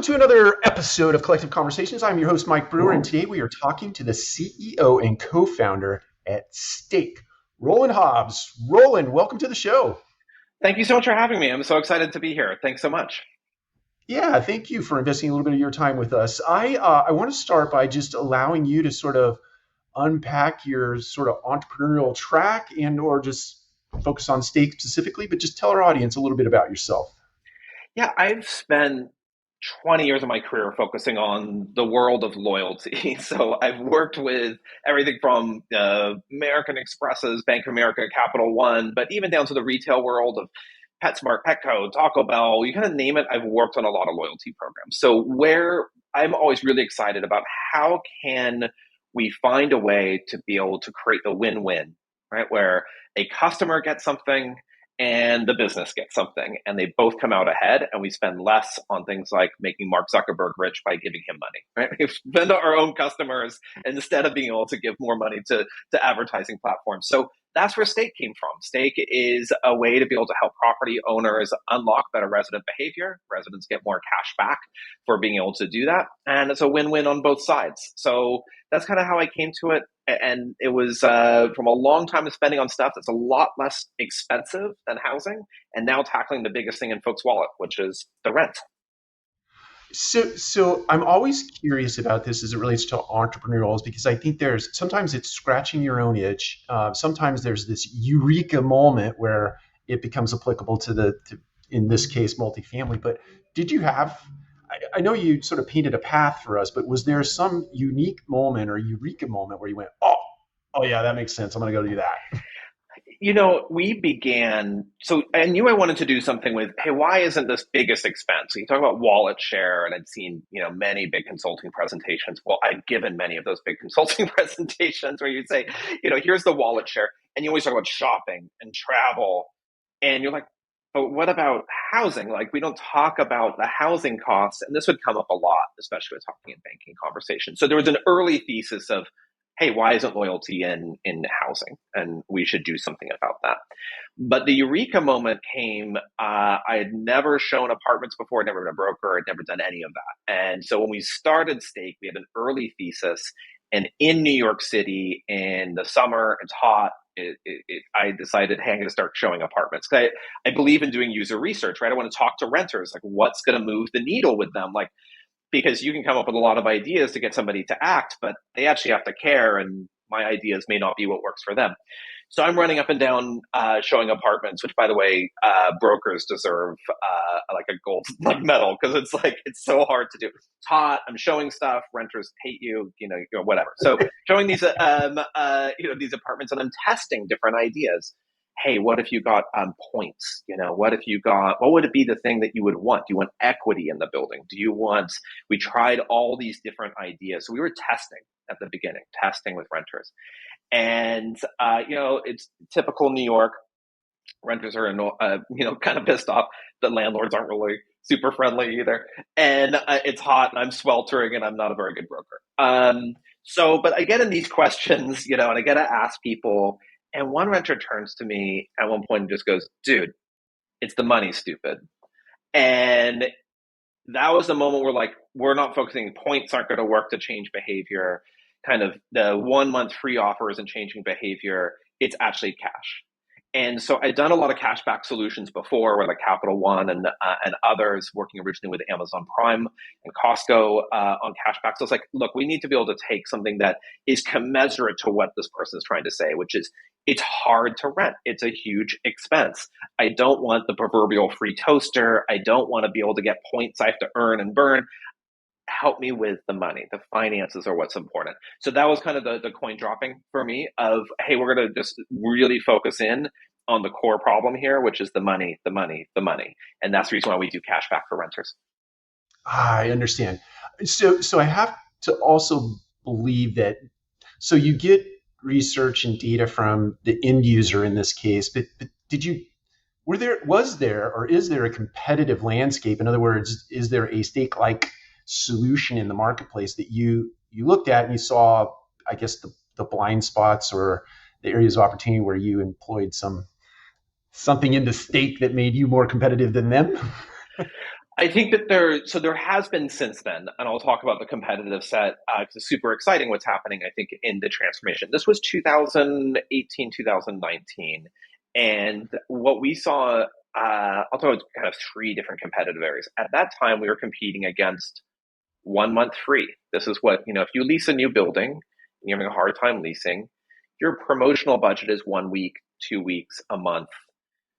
Welcome to another episode of Collective Conversations. I'm your host, Mike Brewer, and today we are talking to the CEO and co-founder at Stake, Rowland Hobbs. Rowland, welcome to the show. Thank you so much for having me. I'm so excited to be here. Thanks so much. Yeah, thank you for investing a little bit of your time with us. I want to start by just allowing you to sort of unpack your sort of entrepreneurial track and or just focus on Stake specifically, but just tell our audience a little bit about yourself. Yeah, I've spent 20 years of my career focusing on the world of loyalty. So I've worked with everything from American Expresses, Bank of America, Capital One, but even down to the retail world of PetSmart, Petco, Taco Bell, you kind of name it. I've worked on a lot of loyalty programs. So where I'm always really excited about how can we find a way to be able to create the win-win, right? Where a customer gets something and the business gets something, and they both come out ahead, and we spend less on things like making Mark Zuckerberg rich by giving him money, right? We spend our own customers instead of being able to give more money to advertising platforms. So that's where Stake came from. Stake is a way to be able to help property owners unlock better resident behavior. Residents get more cash back for being able to do that. And it's a win-win on both sides. So that's kind of how I came to it. And it was from a long time of spending on stuff that's a lot less expensive than housing, and now tackling the biggest thing in folks' wallet, which is the rent. So I'm always curious about this as it relates to entrepreneurials because I think sometimes it's scratching your own itch. Sometimes there's this Eureka moment where it becomes applicable to in this case, multifamily. But did you have, I know you sort of painted a path for us, but was there some unique moment or Eureka moment where you went, oh yeah, that makes sense. I'm going to go do that. We began, so I knew I wanted to do something with, hey, why isn't this biggest expense? So you talk about wallet share, and I'd seen, many big consulting presentations. Well, I'd given many of those big consulting presentations where you'd say, here's the wallet share. And you always talk about shopping and travel. And you're like, but what about housing? Like, we don't talk about the housing costs. And this would come up a lot, especially with talking in banking conversations. So there was an early thesis of, hey, why isn't loyalty in housing? And we should do something about that. But the Eureka moment came, I had never shown apartments before, never been a broker, I'd never done any of that. And so when we started Stake, we had an early thesis. And in New York City in the summer, it's hot. I decided, hey, I'm going to start showing apartments. I believe in doing user research, right? I want to talk to renters, like what's going to move the needle with them? Like, because you can come up with a lot of ideas to get somebody to act, but they actually have to care, and my ideas may not be what works for them. So I'm running up and down showing apartments, which, by the way, brokers deserve like a gold medal, because it's so hard to do. It's hot. I'm showing stuff. Renters hate you, whatever. So showing these these apartments, and I'm testing different ideas. Hey, what if you got points? What would it be the thing that you would want? Do you want equity in the building? We tried all these different ideas. So we were testing at the beginning, testing with renters. And, it's typical New York. Renters are, kind of pissed off that landlords aren't really super friendly either. And it's hot, and I'm sweltering, and I'm not a very good broker. But I get in these questions, and I get to ask people. And one renter turns to me at one point and just goes, dude, it's the money, stupid. And that was the moment where we're not focusing, points aren't going to work to change behavior. Kind of the 1 month free offer isn't changing behavior. It's actually cash. And so I'd done a lot of cashback solutions before, where Capital One and others, working originally with Amazon Prime and Costco on cashback. So it's like, look, we need to be able to take something that is commensurate to what this person is trying to say, which is it's hard to rent. It's a huge expense. I don't want the proverbial free toaster. I don't want to be able to get points I have to earn and burn. Help me with the money. The finances are what's important. So that was kind of the coin dropping for me of, hey, we're going to just really focus in on the core problem here, which is the money, the money, the money. And that's the reason why we do cash back for renters. I understand. So I have to also believe that, so you get research and data from the end user in this case, but was there or is there a competitive landscape? In other words, is there a Stake-like solution in the marketplace that you looked at and you saw, I guess, the blind spots or the areas of opportunity where you employed something in the Stake that made you more competitive than them? I think that there has been since then, and I'll talk about the competitive set because it's super exciting what's happening, I think, in the transformation. This was 2018, 2019. And what we saw, I'll talk about kind of three different competitive areas. At that time, we were competing against 1 month free. This is what, if you lease a new building and you're having a hard time leasing, your promotional budget is 1 week, 2 weeks, a month.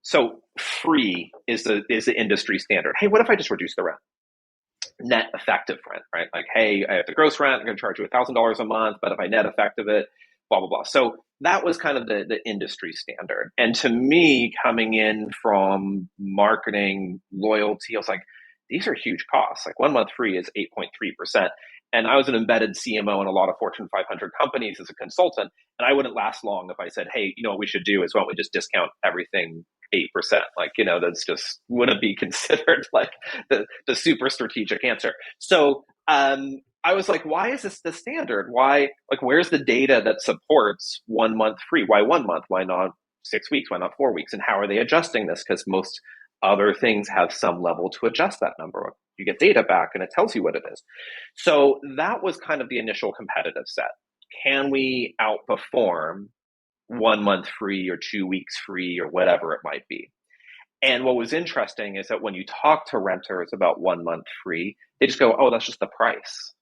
So free is the industry standard. Hey, what if I just reduce the rent? Net effective rent, right? Like, hey, I have the gross rent, I'm going to charge you $1,000 a month, but if I net effective it, blah, blah, blah. So that was kind of the industry standard. And to me, coming in from marketing, loyalty, I was like, these are huge costs. Like 1 month free is 8.3%. And I was an embedded CMO in a lot of Fortune 500 companies as a consultant. And I wouldn't last long if I said, hey, what we should do is why don't we just discount everything 8%? Like, that's just wouldn't be considered like the super strategic answer. So I was like, why is this the standard? Why, like, where's the data that supports 1 month free? Why 1 month? Why not 6 weeks? Why not 4 weeks? And how are they adjusting this? Because most other things have some level to adjust that number. You get data back and it tells you what it is. So that was kind of the initial competitive set. Can we outperform 1 month free or 2 weeks free or whatever it might be? And what was interesting is that when you talk to renters about 1 month free, they just go, oh, that's just the price.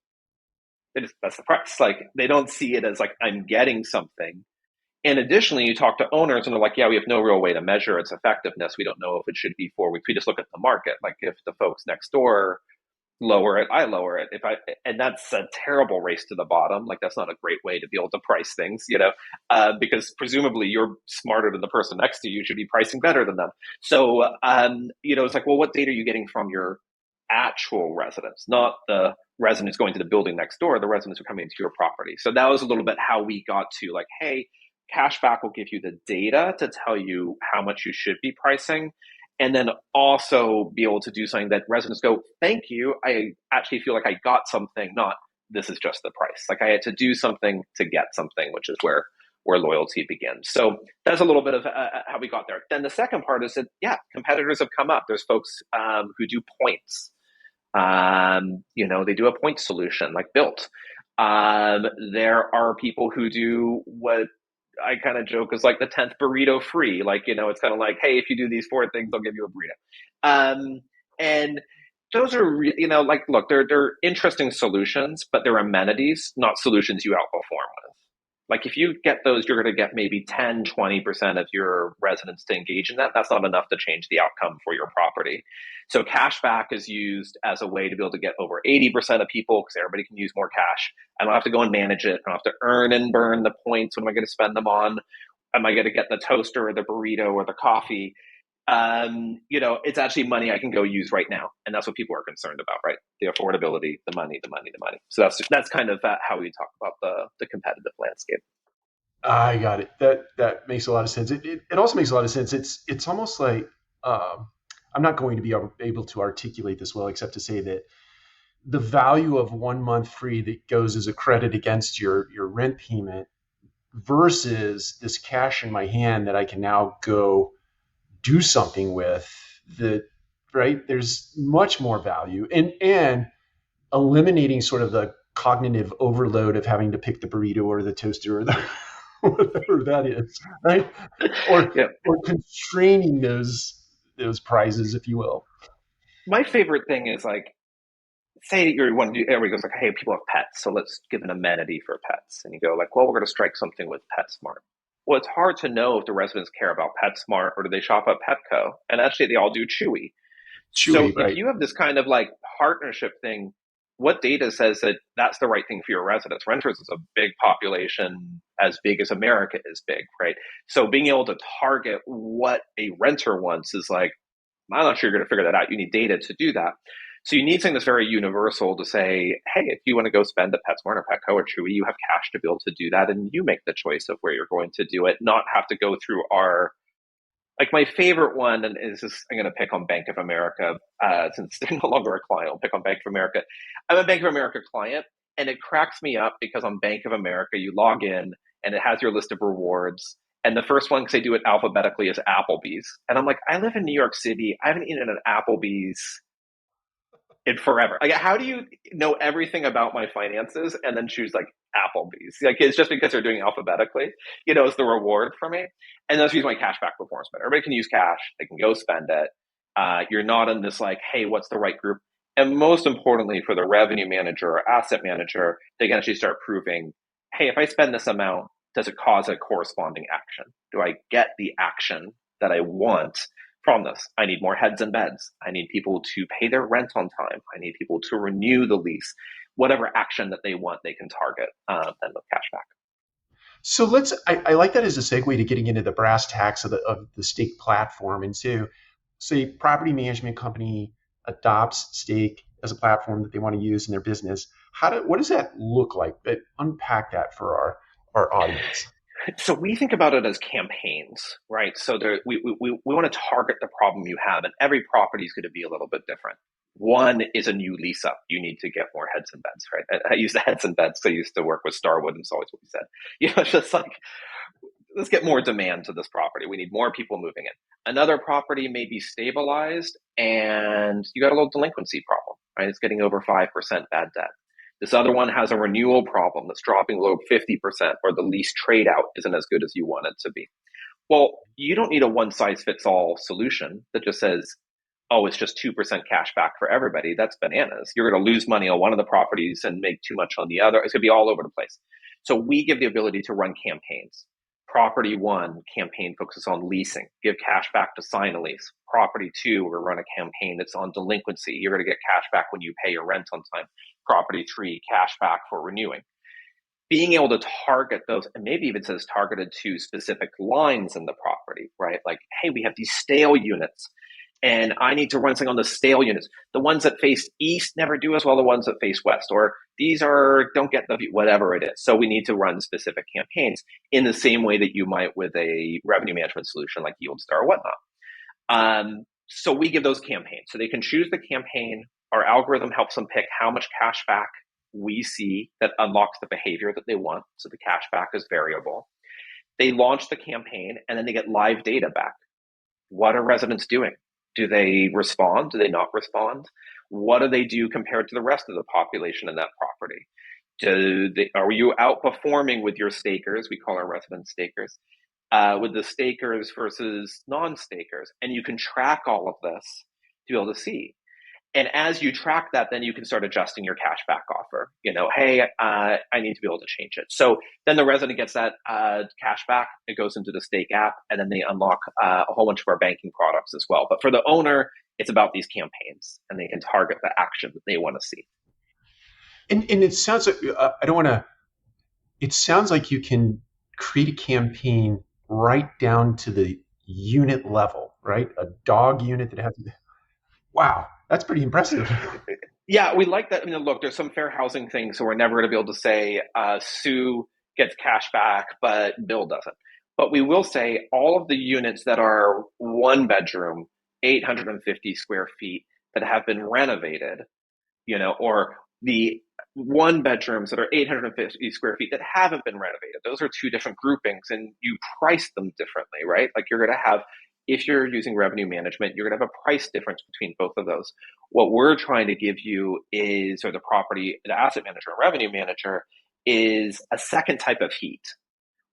That's the price. Like, they don't see it as like, I'm getting something. And additionally, you talk to owners and they're like, yeah, we have no real way to measure its effectiveness. We don't know if it should be 4 weeks. We just look at the market. Like, if the folks next door lower it, I lower it. And that's a terrible race to the bottom. Like, that's not a great way to be able to price things, because presumably you're smarter than the person next to you. You should be pricing better than them. So, it's like, well, what data are you getting from your actual residents, not the residents going to the building next door, the residents who are coming into your property. So that was a little bit how we got to like, hey, cashback will give you the data to tell you how much you should be pricing, and then also be able to do something that residents go, thank you, I actually feel like I got something, not this is just the price. Like, I had to do something to get something, which is where loyalty begins. So that's a little bit of how we got there. Then the second part is that, yeah, competitors have come up. There's folks who do points. They do a point solution like Built. There are people who do what I kind of joke is like the 10th burrito free. Like, it's kind of like, hey, if you do these four things, I'll give you a burrito. And those are, like, look, they're interesting solutions, but they're amenities, not solutions you outperform with. Like, if you get those, you're going to get maybe 10, 20% of your residents to engage in that. That's not enough to change the outcome for your property. So cashback is used as a way to be able to get over 80% of people, because everybody can use more cash. I don't have to go and manage it. I don't have to earn and burn the points. What am I going to spend them on? Am I going to get the toaster or the burrito or the coffee? It's actually money I can go use right now. And that's what people are concerned about, right? The affordability, the money. So that's kind of how we talk about the competitive landscape. I got it. That makes a lot of sense. It also makes a lot of sense. It's almost like I'm not going to be able to articulate this well, except to say that the value of 1 month free that goes as a credit against your rent payment versus this cash in my hand that I can now go do something with, that, right? There's much more value, and eliminating sort of the cognitive overload of having to pick the burrito or the toaster or the whatever that is, right? Or Yeah. or constraining those prizes, if you will. My favorite thing is like, say you want to do, everybody goes like, hey, people have pets, so let's give an amenity for pets. And you go like, well, we're going to strike something with PetSmart. Well, it's hard to know if the residents care about PetSmart or do they shop at Petco. And actually, they all do Chewy. So Chewy, if right? you have this kind of like partnership thing, what data says that that's the right thing for your residents? Renters is a big population, as big as America is big, right? So being able to target what a renter wants is like, I'm not sure you're going to figure that out. You need data to do that. So you need something that's very universal to say, hey, if you want to go spend at PetSmart or Petco or Chewy, you have cash to be able to do that, and you make the choice of where you're going to do it, not have to go through our, like, my favorite one, and is this, I'm going to pick on Bank of America, since they're no longer a client. I'll pick on Bank of America. I'm a Bank of America client, and it cracks me up because on Bank of America, you log in and it has your list of rewards. And the first one, because they do it alphabetically, is Applebee's. And I'm like, I live in New York City. I haven't eaten at an Applebee's in forever. Like, how do you know everything about my finances and then choose like Applebee's? Like, it's just because they're doing alphabetically, is the reward for me. And that's use my cashback performance better. Everybody can use cash; they can go spend it. You're not in this like, hey, what's the right group? And most importantly, for the revenue manager or asset manager, they can actually start proving, hey, if I spend this amount, does it cause a corresponding action? Do I get the action that I want from this? I need more heads and beds. I need people to pay their rent on time. I need people to renew the lease. Whatever action that they want, they can target then with cashback. So I like that as a segue to getting into the brass tacks of the stake platform. And so, say property management company adopts stake as a platform that they want to use in their business. What does that look like? But unpack that for our audience. So we think about it as campaigns, right? So we want to target the problem you have, and every property is going to be a little bit different. One is a new lease up. You need to get more heads and beds, right? I use the heads and beds because I used to work with Starwood, and it's always what we said. It's just like, let's get more demand to this property. We need more people moving in. Another property may be stabilized and you got a little delinquency problem, right? It's getting over 5% bad debt. This other one has a renewal problem that's dropping below 50%, or the lease trade out isn't as good as you want it to be. Well, you don't need a one size fits all solution that just says, oh, it's just 2% cash back for everybody. That's bananas. You're going to lose money on one of the properties and make too much on the other. It's going to be all over the place. So we give the ability to run campaigns. Property 1 campaign focuses on leasing, give cash back to sign a lease. Property 2, we're run a campaign that's on delinquency. You're going to get cash back when you pay your rent on time. Property 3, cash back for renewing. Being able to target those, and maybe even says targeted to specific lines in the property, right? Like, hey, we have these stale units, and I need to run something on the stale units. The ones that face east never do as well the ones that face west, or these don't get the view, whatever it is. So we need to run specific campaigns in the same way that you might with a revenue management solution like YieldStar or whatnot. So we give those campaigns. So they can choose the campaign. Our algorithm helps them pick how much cash back we see that unlocks the behavior that they want. So the cash back is variable. They launch the campaign and then they get live data back. What are residents doing? Do they respond? Do they not respond? What do they do compared to the rest of the population in that property? Are you outperforming with your stakers? We call our residents stakers. With the stakers versus non-stakers. And you can track all of this to be able to see. And as you track that, then you can start adjusting your cashback offer. Hey, I need to be able to change it. So then the resident gets that cashback. It goes into the stake app, and then they unlock a whole bunch of our banking products as well. But for the owner, it's about these campaigns, and they can target the action that they want to see. And it sounds like I don't want to. It sounds like you can create a campaign right down to the unit level, right? A dog unit that has. Wow. That's pretty impressive. Yeah, we like that. Look, there's some fair housing things, so we're never going to be able to say Sue gets cash back, but Bill doesn't. But we will say all of the units that are one bedroom, 850 square feet that have been renovated, or the one bedrooms that are 850 square feet that haven't been renovated. Those are two different groupings, and you price them differently, right? Like you're going to have, if you're using revenue management, you're going to have a price difference between both of those. What we're trying to give you is, or the asset manager, revenue manager, is a second type of heat.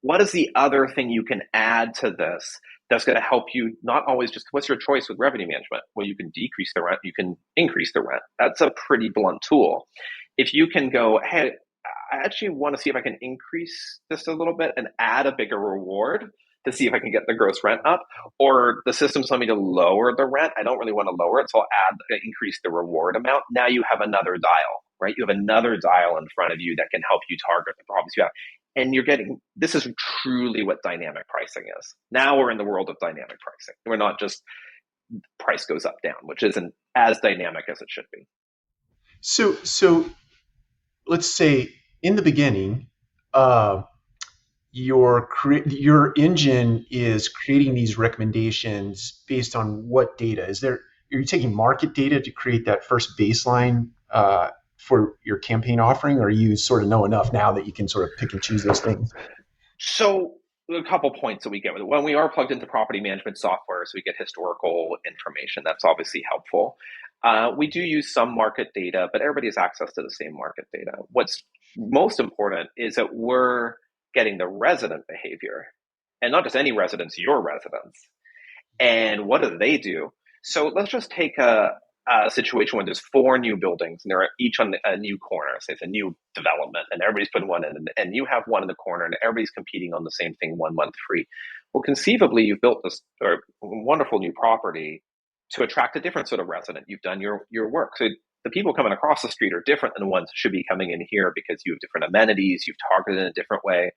What is the other thing you can add to this that's going to help you not always just, what's your choice with revenue management? Well, you can decrease the rent, you can increase the rent. That's a pretty blunt tool. If you can go, hey, I actually want to see if I can increase this a little bit and add a bigger reward to see if I can get the gross rent up, or the system's telling me to lower the rent. I don't really want to lower it, so I'll increase the reward amount. Now you have another dial, right? You have another dial in front of you that can help you target the problems you have. And this is truly what dynamic pricing is. Now we're in the world of dynamic pricing. We're not just price goes up, down, which isn't as dynamic as it should be. So let's say in the beginning, your engine is creating these recommendations based on what data? Are you taking market data to create that first baseline for your campaign offering, or you sort of know enough now that you can sort of pick and choose those things? So a couple points that we get with it. When we are plugged into property management software, so we get historical information. That's obviously helpful. We do use some market data, but everybody has access to the same market data. What's most important is that we're getting the resident behavior, and not just any residents, your residents. And what do they do? So let's just take a situation where there's four new buildings and they're each on a new corner. Say it's a new development and everybody's putting one in, and you have one in the corner and everybody's competing on the same thing 1 month free. Well, conceivably, you've built this wonderful new property to attract a different sort of resident. You've done your work. So the people coming across the street are different than the ones that should be coming in here because you have different amenities, you've targeted in a different way.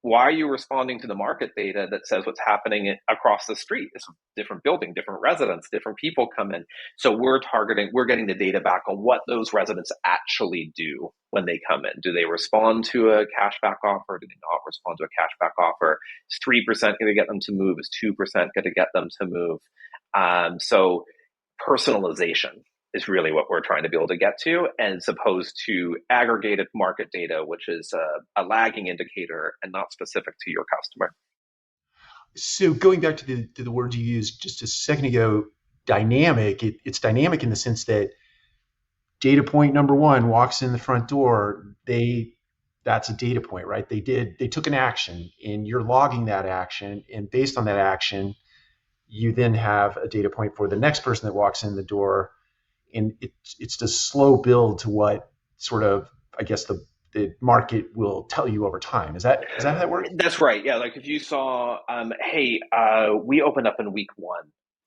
Why are you responding to the market data that says what's happening across the street? It's a different building, different residents, different people come in. So we're getting the data back on what those residents actually do when they come in. Do they respond to a cashback offer? Do they not respond to a cashback offer? Is 3% going to get them to move? Is 2% going to get them to move? So personalization is really what we're trying to be able to get to, as opposed to aggregated market data, which is a lagging indicator and not specific to your customer. So going back to the words you used just a second ago, dynamic, it's dynamic in the sense that data point number one walks in the front door, that's a data point, right? They took an action and you're logging that action. And based on that action, you then have a data point for the next person that walks in the door. And it's the slow build to what sort of, I guess, the market will tell you over time. Is that how that works? That's right. Yeah. Like if you saw, hey, we opened up in week 1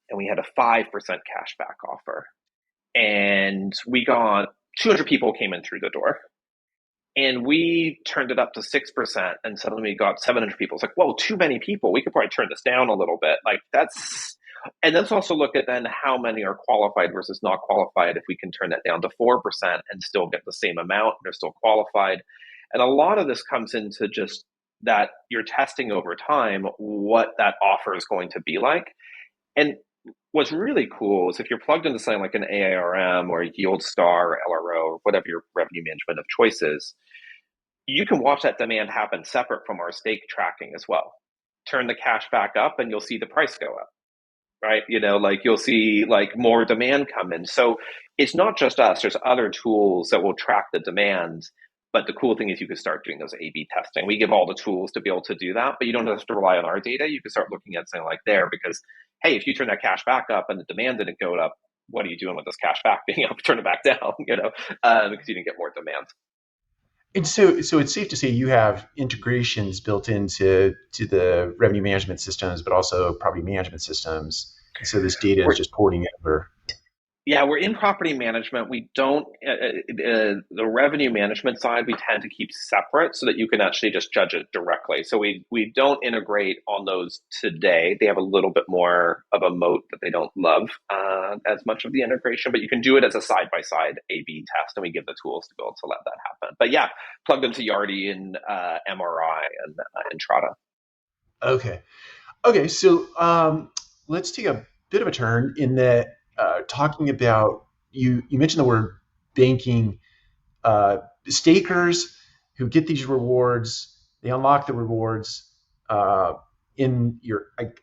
and we had a 5% cashback offer, and we got 200 people came in through the door, and we turned it up to 6%, and suddenly we got 700 people. It's like, whoa, too many people. We could probably turn this down a little bit. Like that's. And let's also look at then how many are qualified versus not qualified. If we can turn that down to 4% and still get the same amount, they're still qualified. And a lot of this comes into just that you're testing over time what that offer is going to be like. And what's really cool is if you're plugged into something like an AARM or Yield Star or LRO or whatever your revenue management of choice is, you can watch that demand happen separate from our stake tracking as well. Turn the cash back up and you'll see the price go up. Right? Like you'll see like more demand come in. So it's not just us. There's other tools that will track the demand. But the cool thing is you can start doing those A/B testing. We give all the tools to be able to do that, but you don't have to rely on our data. You can start looking at something like there because, hey, if you turn that cash back up and the demand didn't go up, what are you doing with this cash back being able to turn it back down, because you didn't get more demand. And so it's safe to say you have integrations built into the revenue management systems, but also property management systems. And so this data is just porting over. Yeah, we're in property management. We don't, the revenue management side, we tend to keep separate so that you can actually just judge it directly. So we don't integrate on those today. They have a little bit more of a moat that they don't love as much of the integration, but you can do it as a side-by-side A/B test, and we give the tools to be able to let that happen. But yeah, plugged into Yardi and MRI and Entrata. Okay. So let's take a bit of a turn in that. Talking about you mentioned the word banking, stakers who get these rewards, they unlock the rewards in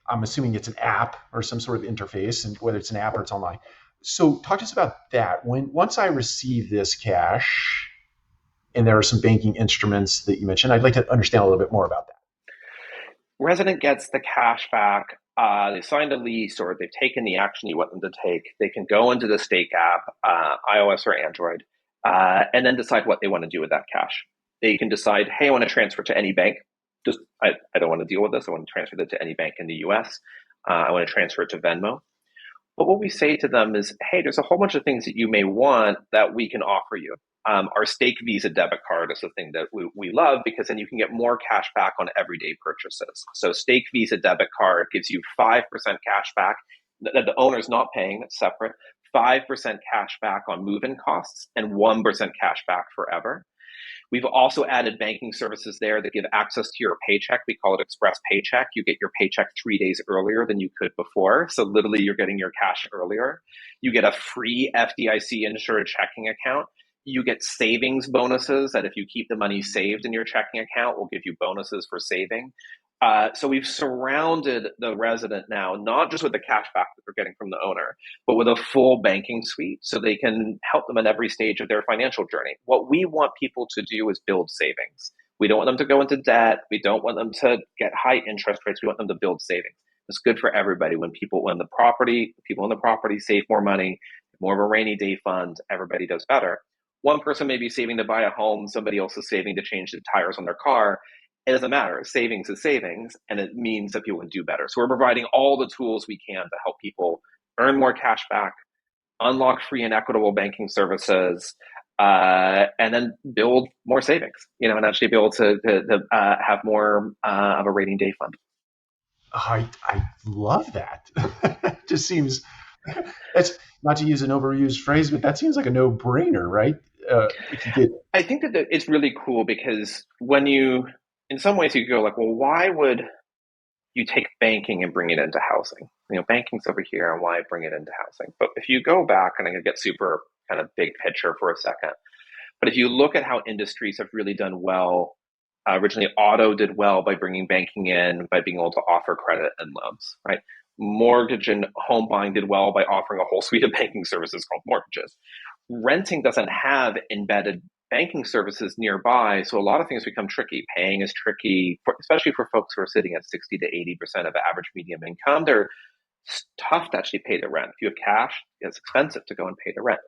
I'm assuming it's an app or some sort of interface, and whether it's an app or it's online. So talk to us about that. Once I receive this cash, and there are some banking instruments that you mentioned, I'd like to understand a little bit more about that. Resident gets the cash back. They signed a lease or they've taken the action you want them to take. They can go into the stake app, iOS or Android, and then decide what they want to do with that cash. They can decide, hey, I want to transfer to any bank. I don't want to deal with this. I want to transfer it to any bank in the US. I want to transfer it to Venmo. But what we say to them is, hey, there's a whole bunch of things that you may want that we can offer you. Our Stake Visa debit card is the thing that we love because then you can get more cash back on everyday purchases. So Stake Visa debit card gives you 5% cash back that the owner's not paying, it's separate, 5% cash back on move-in costs and 1% cash back forever. We've also added banking services there that give access to your paycheck. We call it Express Paycheck. You get your paycheck 3 days earlier than you could before. So literally you're getting your cash earlier. You get a free FDIC insured checking account. You get savings bonuses that if you keep the money saved in your checking account, will give you bonuses for saving. So we've surrounded the resident now, not just with the cash back that they're getting from the owner, but with a full banking suite so they can help them at every stage of their financial journey. What we want people to do is build savings. We don't want them to go into debt. We don't want them to get high interest rates. We want them to build savings. It's good for everybody when people in the property save more money, more of a rainy day fund, everybody does better. One person may be saving to buy a home, somebody else is saving to change the tires on their car. It doesn't matter. Savings is savings, and it means that people can do better. So we're providing all the tools we can to help people earn more cash back, unlock free and equitable banking services, and then build more savings, and actually be able to have more of a rainy day fund. I love that. It just seems, that's not to use an overused phrase, but that seems like a no brainer, right? If you get I think that it's really cool because in some ways you go like, well, why would you take banking and bring it into housing? Banking's over here, and why bring it into housing? But if you go back, and I'm going to get super kind of big picture for a second, but if you look at how industries have really done well, originally auto did well by bringing banking in, by being able to offer credit and loans, right? Mortgage and home buying did well by offering a whole suite of banking services called mortgages. Renting doesn't have embedded banking services nearby, so a lot of things become tricky. Paying is tricky, especially for folks who are sitting at 60 to 80% of average medium income. They're tough to actually pay the rent. If you have cash, it's expensive to go and pay the rent.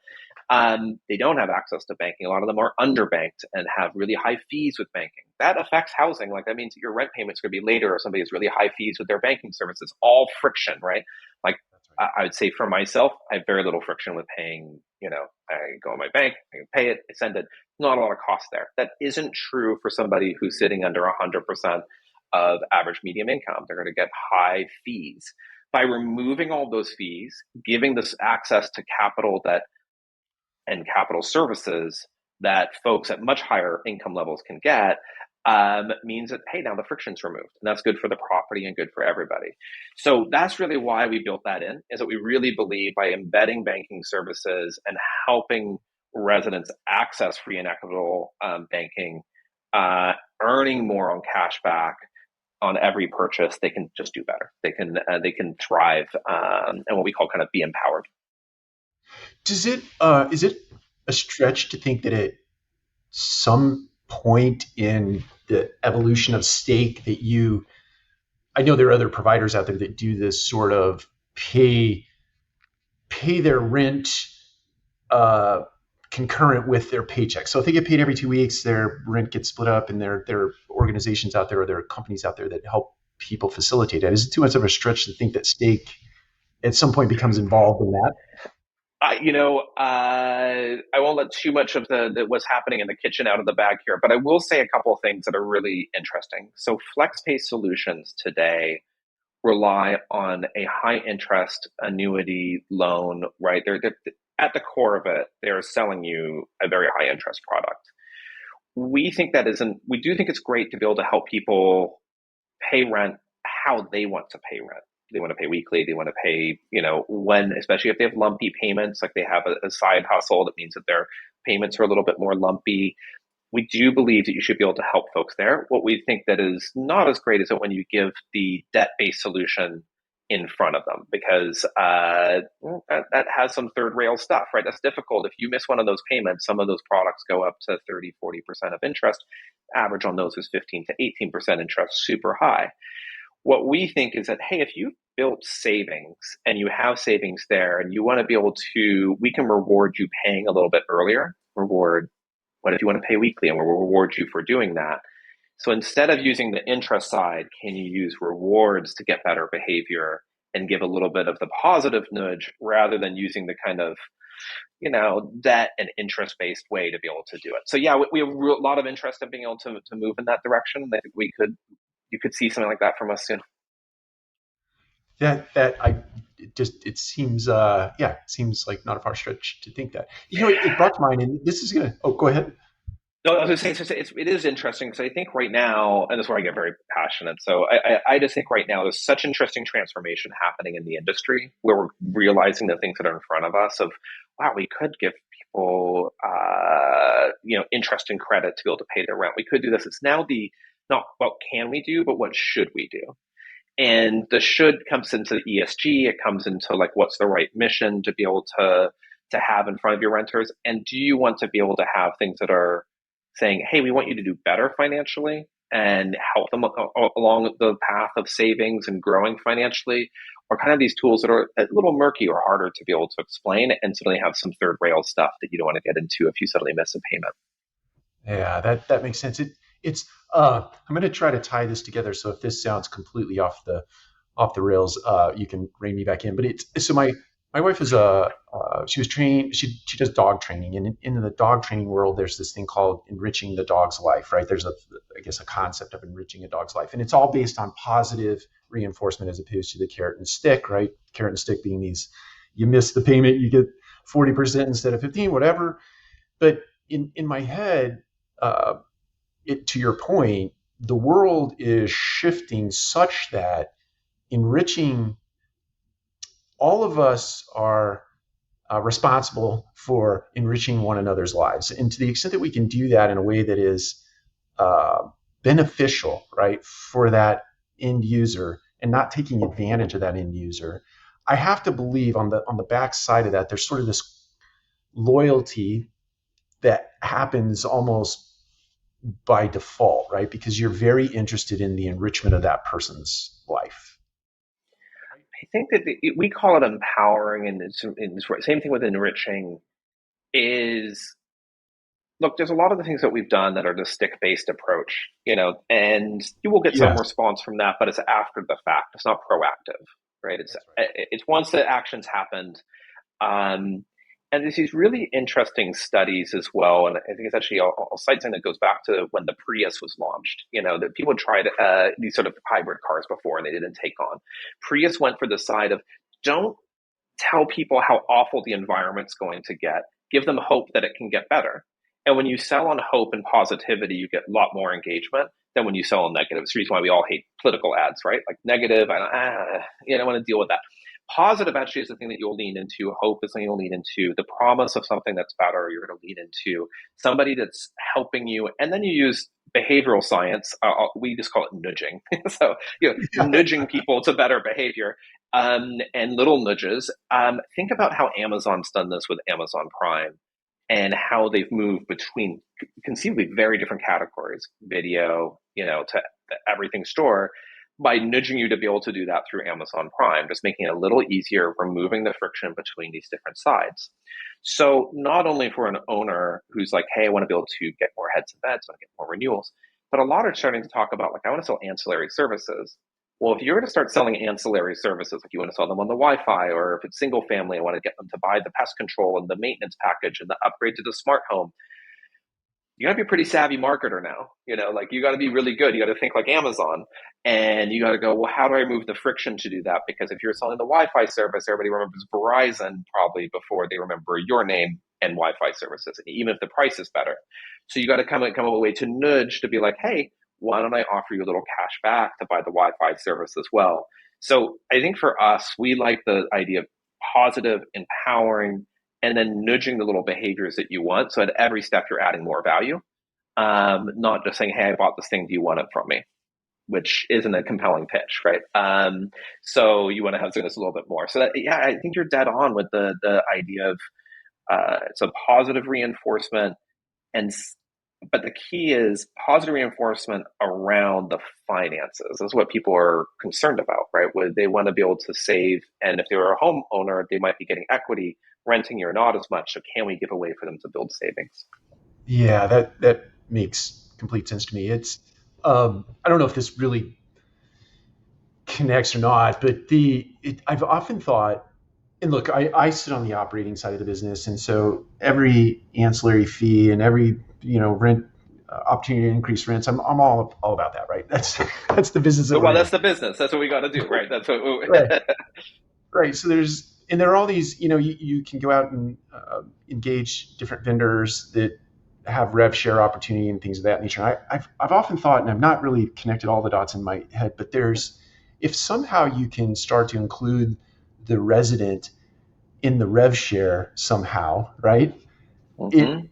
They don't have access to banking. A lot of them are underbanked and have really high fees with banking. That affects housing. Like that means that your rent payment's going to be later, or somebody has really high fees with their banking services. All friction, right? Like I would say for myself, I have very little friction with paying. I go in my bank, I can pay it, I send it. Not a lot of cost there. That isn't true for somebody who's sitting under 100% of average medium income. They're going to get high fees. By removing all those fees, giving this access to capital and capital services that folks at much higher income levels can get, means that, hey, now the friction's removed. And that's good for the property and good for everybody. So that's really why we built that in, is that we really believe by embedding banking services and helping residents access free and equitable banking, earning more on cash back on every purchase, they can just do better. They can thrive, and what we call kind of be empowered. is it a stretch to think that at some point in the evolution of stake that I know there are other providers out there that do this sort of pay their rent concurrent with their paycheck. So if they get paid every 2 weeks, their rent gets split up, and there are organizations out there, or there are companies out there that help people facilitate that. Is it too much of a stretch to think that stake at some point becomes involved in that? I won't let too much of what's happening in the kitchen out of the bag here, but I will say a couple of things that are really interesting. So FlexPay solutions today rely on a high interest annuity loan, right? They're at the core of it, they're selling you a very high interest product. We do think it's great to be able to help people pay rent how they want to pay rent. They want to pay weekly. They want to pay, especially if they have lumpy payments, like they have a side hustle, that means that their payments are a little bit more lumpy. We do believe that you should be able to help folks there. What we think that is not as great is that when you give the debt-based solution in front of them, because that has some third rail stuff, right? That's difficult. If you miss one of those payments, some of those products go up to 30, 40% of interest. Average on those is 15 to 18% interest, super high. What we think is that, hey, if you've built savings and you have savings there and you want to be able to, we can reward you paying a little bit earlier. What if you want to pay weekly, and we'll reward you for doing that? So instead of using the interest side, can you use rewards to get better behavior and give a little bit of the positive nudge, rather than using the kind of, debt and interest-based way to be able to do it? So yeah, we have a lot of interest in being able to move in that direction. I think you could see something like that from us soon. It seems it seems like not a far stretch to think that. It brought to mind, and this is gonna. Oh, go ahead. No, I was saying it is interesting, because I think right now, and this is where I get very passionate. So I just think right now there's such interesting transformation happening in the industry, where we're realizing the things that are in front of us of, wow, we could give people interest and credit to be able to pay their rent. We could do this. It's now the Not what can we do, but what should we do? And the should comes into ESG. It comes into like what's the right mission to be able to have in front of your renters. And do you want to be able to have things that are saying, hey, we want you to do better financially and help them along the path of savings and growing financially, or kind of these tools that are a little murky or harder to be able to explain and suddenly have some third rail stuff that you don't want to get into if you suddenly miss a payment. Yeah, that makes sense. It's I'm going to try to tie this together. So if this sounds completely off the rails, you can rein me back in. But it's so my wife is a she was trained. She does dog training, and in the dog training world, there's this thing called enriching the dog's life. Right? There's I guess a concept of enriching a dog's life, and it's all based on positive reinforcement as opposed to the carrot and stick. Right? Carrot and stick being these, you miss the payment, you get 40% instead of 15, whatever. But in my head, uh, to your point, the world is shifting such that enriching all of us are responsible for enriching one another's lives. And to the extent that we can do that in a way that is uh, beneficial, right, for that end user and not taking advantage of that end user, I have to believe on the back side of that, there's sort of this loyalty that happens almost by default, right? Because you're very interested in the enrichment of that person's life. I think that we call it empowering, and same thing with enriching. Is look, there's a lot of the things that we've done that are the stick based approach, and you will get some Yes, response from that, but it's after the fact. It's not proactive, right? It's that's right. it's once the action's happened. Um, and there's these really interesting studies as well, and I think it's actually I'll cite something that goes back to when the Prius was launched. That people tried these sort of hybrid cars before, and they didn't take on. Prius went for the side of don't tell people how awful the environment's going to get. Give them hope that it can get better. And when you sell on hope and positivity, you get a lot more engagement than when you sell on negative. It's the reason why we all hate political ads, right? Like negative, I don't want to deal with that. Positive actually is the thing that you'll lean into. Hope is something you'll lean into. The promise of something that's better, you're going to lean into. Somebody that's helping you. And then you use behavioral science. We just call it nudging. So, nudging people to better behavior and little nudges. Think about how Amazon's done this with Amazon Prime and how they've moved between conceivably very different categories, video, to everything store, by nudging you to be able to do that through Amazon Prime, just making it a little easier, removing the friction between these different sides. So not only for an owner who's like, hey, I want to be able to get more heads and beds, I want to get more renewals, but a lot are starting to talk about like, I want to sell ancillary services. Well, if you're going to start selling ancillary services, like you want to sell them on the Wi-Fi, or if it's single family, I want to get them to buy the pest control and the maintenance package and the upgrade to the smart home, you got to be a pretty savvy marketer now. Like you got to be really good. You got to think like Amazon, and you got to go, well, how do I remove the friction to do that? Because if you're selling the Wi-Fi service, everybody remembers Verizon probably before they remember your name and Wi-Fi services, even if the price is better. So you got to come up with a way to nudge to be like, hey, why don't I offer you a little cash back to buy the Wi-Fi service as well? So I think for us, we like the idea of positive, empowering, and then nudging the little behaviors that you want. So at every step, you're adding more value, not just saying, hey, I bought this thing. Do you want it from me? Which isn't a compelling pitch, right? So you want to have something that's a little bit more. So that, yeah, I think you're dead on with the idea of it's a positive reinforcement, and but the key is positive reinforcement around the finances. That's what people are concerned about, right? Where they want to be able to save, and if they were a homeowner, they might be getting equity. Renting, you're not as much. So can we give a way for them to build savings? Yeah, that makes complete sense to me. It's I don't know if this really connects or not, but I've often thought, and look, I sit on the operating side of the business, and so every ancillary fee and every rent opportunity to increase rents, I'm all about that, right? That's the business that we're Well, in. that's the business. That's what we got to do, right? That's what. Right. Right. So there are all these, you can go out and engage different vendors that have rev share opportunity and things of that nature. I've often thought, and I've not really connected all the dots in my head, but if somehow you can start to include the resident in the rev share somehow, right? It Mm-hmm.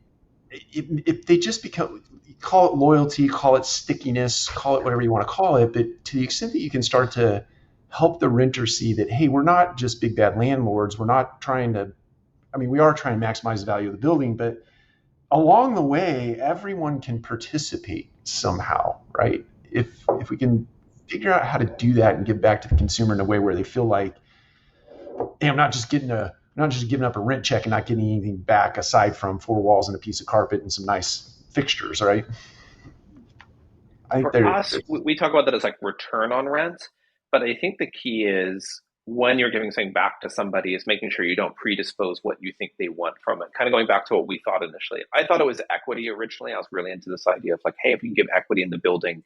if they just become, call it loyalty, call it stickiness, call it whatever you want to call it, but to the extent that you can start to help the renter see that, hey, we're not just big bad landlords. We're not trying to, I mean, we are trying to maximize the value of the building, but along the way, everyone can participate somehow, right? If we can figure out how to do that and give back to the consumer in a way where they feel like, hey, I'm not just giving up a rent check and not getting anything back aside from four walls and a piece of carpet and some nice fixtures, right? I think For there. us, we talk about that as like return on rent, but I think the key is when you're giving something back to somebody is making sure you don't predispose what you think they want from it. Kind of going back to what we thought initially. I thought it was equity originally. I was really into this idea of like, hey, if we can give equity in the building,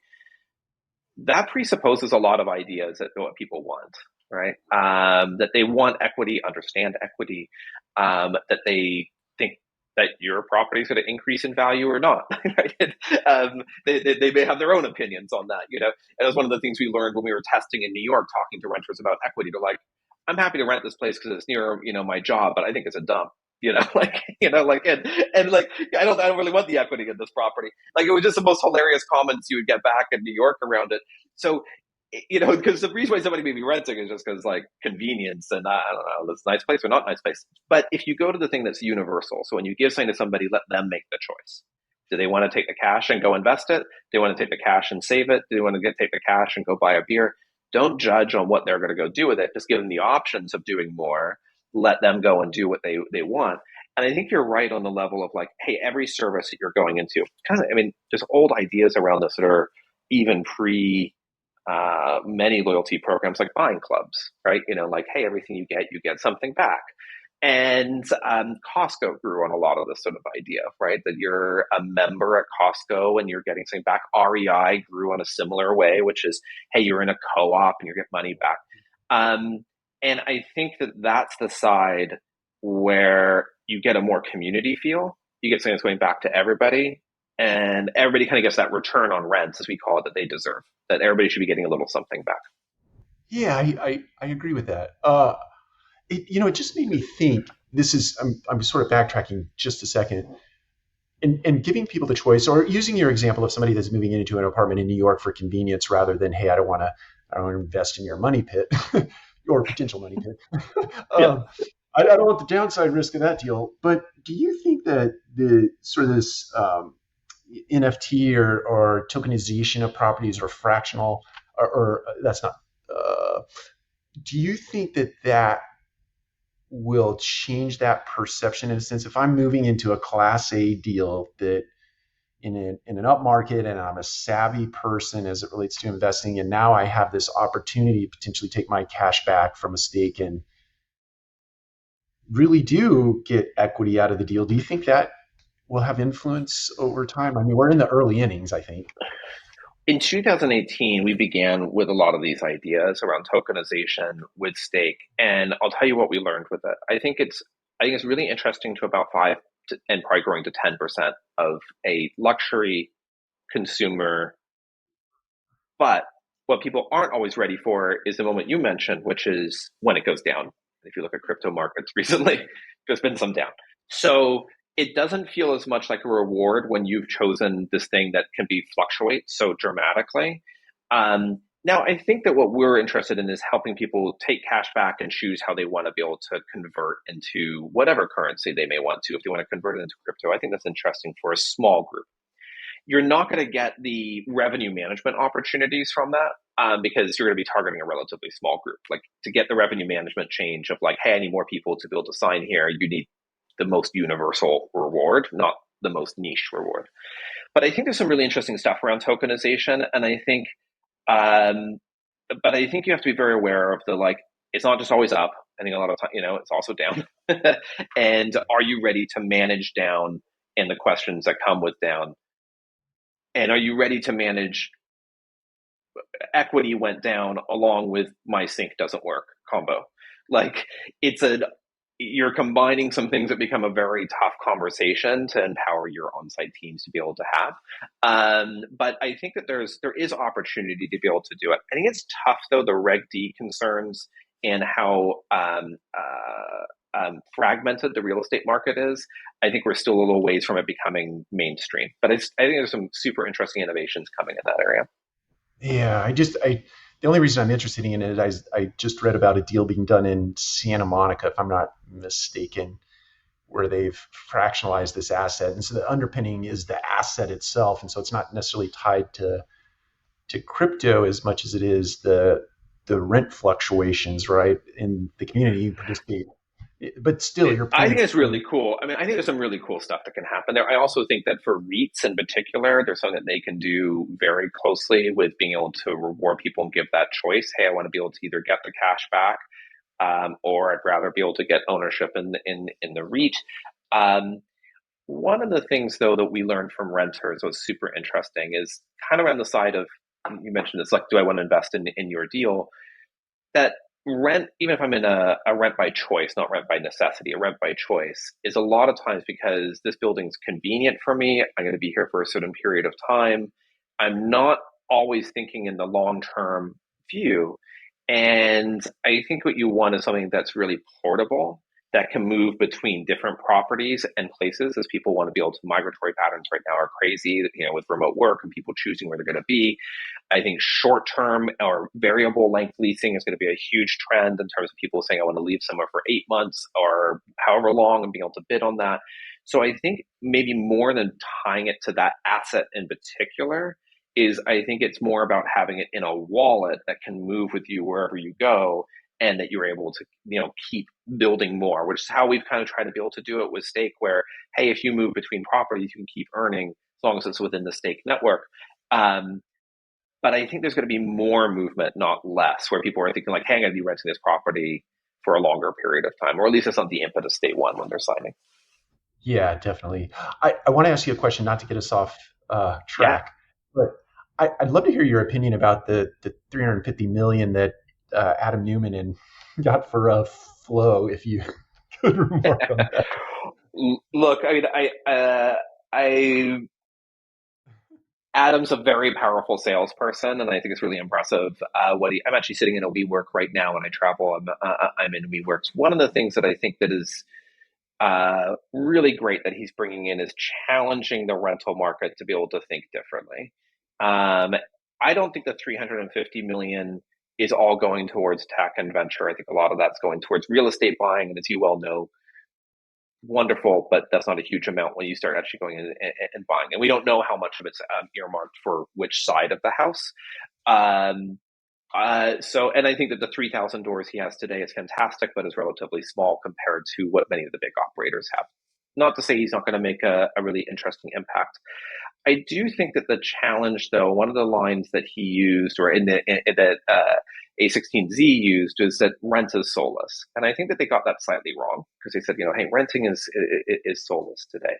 that presupposes a lot of ideas that what people want, right? That they want equity, understand equity, that they think that your property is going to increase in value or not. Right? They may have their own opinions on that, you know. And it was one of the things we learned when we were testing in New York, talking to renters about equity. They're like, I'm happy to rent this place because it's near, you know, my job, but I think it's a dump. You know, like and like I don't really want the equity in this property. Like it was just the most hilarious comments you would get back in New York around it. So, you know, because the reason why somebody may be renting is just because like convenience and I don't know, this nice place or not nice place. But if you go to the thing that's universal, so when you give something to somebody, let them make the choice. Do they want to take the cash and go invest it? Do they want to take the cash and save it? Do they want to take the cash and go buy a beer? Don't judge on what they're going to go do with it. Just give them the options of doing more. Let them go and do what they want. And I think you're right on the level of like, hey, every service that you're going into, kind of, I mean, there's old ideas around this that are even pre many loyalty programs like buying clubs, right? You know, like, hey, everything you get something back. And Costco grew on a lot of this sort of idea, right? That you're a member at Costco and you're getting something back. REI grew on a similar way, which is, hey, you're in a co-op and you get money back. And I think that that's the side where you get a more community feel. You get something that's going back to everybody, and everybody kind of gets that return on rent, as we call it, that they deserve. That everybody should be getting a little something back. Yeah, I agree with that. It just made me think. This is I'm sort of backtracking just a second, and giving people the choice, or using your example of somebody that's moving into an apartment in New York for convenience, rather than, hey, I don't want to invest in your money pit, your potential money pit. Yeah. I don't want the downside risk of that deal. But do you think that the sort of this NFT or tokenization of properties or fractional, or that's not, uh, do you think that that will change that perception in a sense? If I'm moving into a class A deal that in an up market and I'm a savvy person as it relates to investing, and now I have this opportunity to potentially take my cash back from a stake and really do get equity out of the deal, do you think that will have influence over time? I mean, we're in the early innings, I think. In 2018, we began with a lot of these ideas around tokenization with stake, and I'll tell you what we learned with it. I think it's really interesting to about and probably growing to 10% of a luxury consumer. But what people aren't always ready for is the moment you mentioned, which is when it goes down. If you look at crypto markets recently, there's been some down. So it doesn't feel as much like a reward when you've chosen this thing that can be fluctuate so dramatically. Now, I think that what we're interested in is helping people take cash back and choose how they want to be able to convert into whatever currency they may want to. If they want to convert it into crypto, I think that's interesting for a small group. You're not going to get the revenue management opportunities from that, because you're going to be targeting a relatively small group. Like to get the revenue management change of like, hey, I need more people to be able to sign here. You need the most universal reward, not the most niche reward. But I think there's some really interesting stuff around tokenization, and I think, but I think you have to be very aware of the like. It's not just always up. I think a lot of time, you know, it's also down. And are you ready to manage down and the questions that come with down? And are you ready to manage equity went down along with my sink doesn't work combo? Like it's a you're combining some things that become a very tough conversation to empower your on-site teams to be able to have. But I think that there is opportunity to be able to do it. I think it's tough though, the Reg D concerns and how fragmented the real estate market is, I think we're still a little ways from it becoming mainstream. But I think there's some super interesting innovations coming in that area. Yeah, the only reason I'm interested in it is I just read about a deal being done in Santa Monica, if I'm not mistaken, where they've fractionalized this asset. And so the underpinning is the asset itself. And so it's not necessarily tied to crypto as much as it is the rent fluctuations, right? In the community you participate. But still, your I point think is, it's really cool. I mean, I think there's some really cool stuff that can happen there. I also think that for REITs in particular, there's something that they can do very closely with being able to reward people and give that choice. Hey, I want to be able to either get the cash back, or I'd rather be able to get ownership in the REIT. Um, One of the things, though, that we learned from renters was super interesting is kind of on the side of, you mentioned this, like, do I want to invest in your deal? That rent, even if I'm in a rent by choice, not rent by necessity, a rent by choice, is a lot of times because this building's convenient for me. I'm going to be here for a certain period of time. I'm not always thinking in the long term view. And I think what you want is something that's really portable, that can move between different properties and places, as people want to be able to. Migratory patterns right now are crazy, with remote work and people choosing where they're going to be. I think short term or variable length leasing is going to be a huge trend in terms of people saying, I want to leave somewhere for 8 months or however long, and being able to bid on that. So I think maybe more than tying it to that asset in particular, is I think it's more about having it in a wallet that can move with you wherever you go, and that you're able to, keep building more, which is how we've kind of tried to be able to do it with Stake, where, hey, if you move between properties, you can keep earning as long as it's within the Stake network. But I think there's going to be more movement, not less, where people are thinking like, hey, I'm going to be renting this property for a longer period of time, or at least it's not the impetus day one when they're signing. yeah, definitely. I want to ask you a question, not to get us off Yeah. track, but I'd love to hear your opinion about the 350 million that Adam Newman and got for Flow, if you could remark on that. Look, I mean, I Adam's a very powerful salesperson, and I think it's really impressive. I'm actually sitting in a WeWork right now when I travel. I'm in WeWorks. One of the things that I think that is really great that he's bringing in is challenging the rental market to be able to think differently. Um, I don't think the 350 million is all going towards tech and venture. I think a lot of that's going towards real estate buying, and as you well know, wonderful, but that's not a huge amount when you start actually going in and buying. And we don't know how much of it's earmarked for which side of the house. Um, and I think that the 3,000 doors he has today is fantastic, but is relatively small compared to what many of the big operators have. Not to say he's not going to make a really interesting impact. I do think that the challenge, though, one of the lines that he used, or that A16Z used, is that rent is soulless, and I think that they got that slightly wrong, because they said, hey, renting is soulless today.